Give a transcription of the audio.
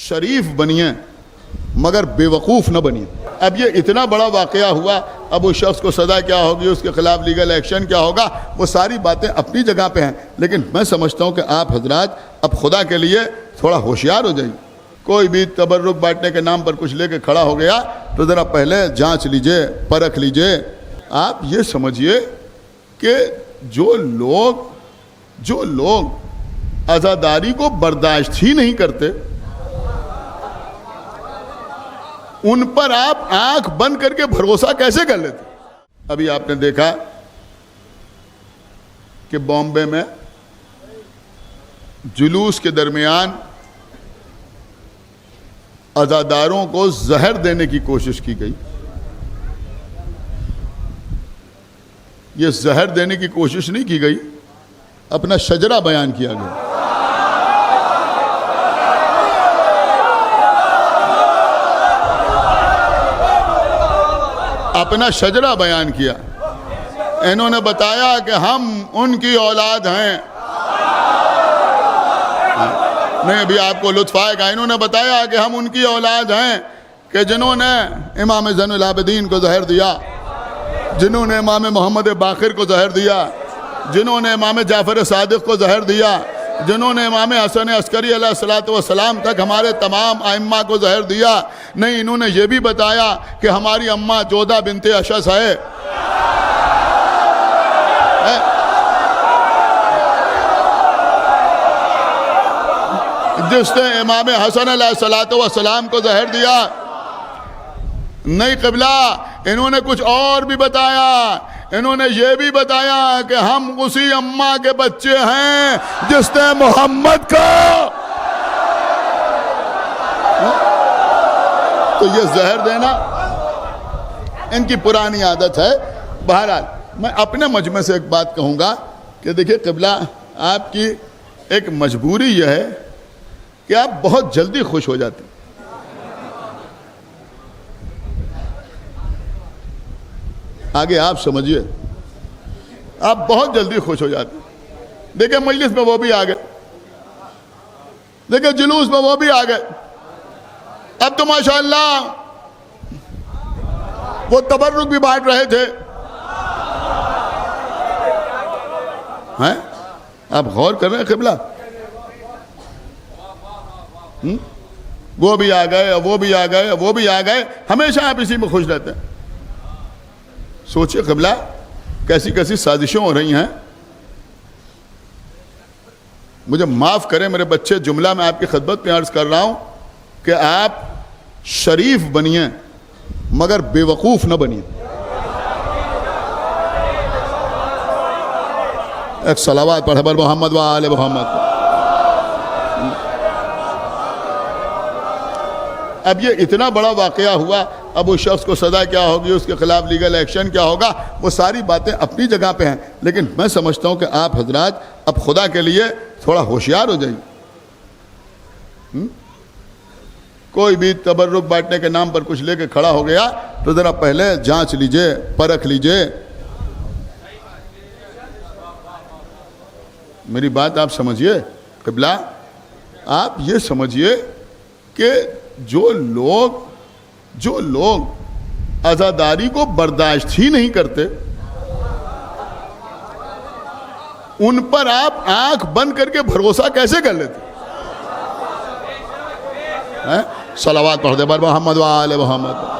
شریف بنیے مگر بیوقوف نہ بنیے. اب یہ اتنا بڑا واقعہ ہوا, اب اس شخص کو سزا کیا ہوگی, اس کے خلاف لیگل ایکشن کیا ہوگا, وہ ساری باتیں اپنی جگہ پہ ہیں, لیکن میں سمجھتا ہوں کہ آپ حضرات اب خدا کے لیے تھوڑا ہوشیار ہو جائیے. کوئی بھی تبرک بانٹنے کے نام پر کچھ لے کے کھڑا ہو گیا تو ذرا پہلے جانچ لیجئے, پرکھ لیجئے. آپ یہ سمجھیے کہ جو لوگ عزاداری کو برداشت ہی نہیں کرتے, ان پر آپ آنکھ بند کر کے بھروسہ کیسے کر لیتے؟ ابھی آپ نے دیکھا کہ بامبے میں جلوس کے درمیان عزاداروں کو زہر دینے کی کوشش کی گئی. یہ زہر دینے کی کوشش نہیں کی گئی, اپنا شجرہ بیان کیا گیا. اپنا شجرہ بیان کیا. انہوں نے بتایا کہ ہم ان کی اولاد ہیں. نہیں, ابھی آپ کو لطف آئے گا. انہوں نے بتایا کہ ہم ان کی اولاد ہیں کہ جنہوں نے امام زین العابدین کو زہر دیا, جنہوں نے امام محمد باقر کو زہر دیا, جنہوں نے امام جعفر صادق کو زہر دیا, جنہوں نے امام حسن عسکری علیہ السلام تک ہمارے تمام ائمہ کو زہر دیا. نہیں, انہوں نے یہ بھی بتایا کہ ہماری اماں جودہ بنت اشعث ہے. جس نے امام حسن علیہ السلام کو زہر دیا. نہیں قبلہ, انہوں نے کچھ اور بھی بتایا. انہوں نے یہ بھی بتایا کہ ہم اسی اماں کے بچے ہیں جس نے محمد کو. تو یہ زہر دینا ان کی پرانی عادت ہے. بہرحال میں اپنے مجمع سے ایک بات کہوں گا کہ دیکھیں قبلہ, آپ کی ایک مجبوری یہ ہے کہ آپ بہت جلدی خوش ہو جاتے ہیں. آگے آپ سمجھیے, آپ بہت جلدی خوش ہو جاتے ہیں. دیکھیں مجلس میں وہ بھی آ گئے, دیکھیں جلوس میں وہ بھی آ گئے. اب تو ماشاءاللہ وہ تبرک بھی بانٹ رہے تھے. ہیں, آپ غور کر رہے ہیں قبلہ؟ وہ بھی آ گئے, وہ بھی آ گئے, وہ بھی آ گئے. ہمیشہ آپ اسی میں خوش رہتے ہیں. سوچئے قبلہ کیسی کیسی سازشیں ہو رہی ہیں. مجھے معاف کریں میرے بچے, جملہ میں آپ کی خدمت میں عرض کر رہا ہوں کہ آپ شریف بنیے مگر بیوقوف نہ بنیے. ایک صلوات پڑھے بر محمد و آل محمد. اب یہ اتنا بڑا واقعہ ہوا, اب اس شخص کو سزا کیا ہوگی, اس کے خلاف لیگل ایکشن کیا ہوگا, وہ ساری باتیں اپنی جگہ پہ ہیں, لیکن میں سمجھتا ہوں کہ آپ حضرات اب خدا کے لیے تھوڑا ہوشیار ہو جائیے. کوئی بھی تبرک بانٹنے کے نام پر کچھ لے کے کھڑا ہو گیا تو ذرا پہلے جانچ لیجئے, پرکھ لیجئے. میری بات آپ سمجھیے قبلہ, آپ یہ سمجھیے کہ جو لوگ عزاداری کو برداشت ہی نہیں کرتے, ان پر آپ آنکھ بند کر کے بھروسہ کیسے کر لیتے؟ صلوات پڑھ دے بر محمد و آل محمد.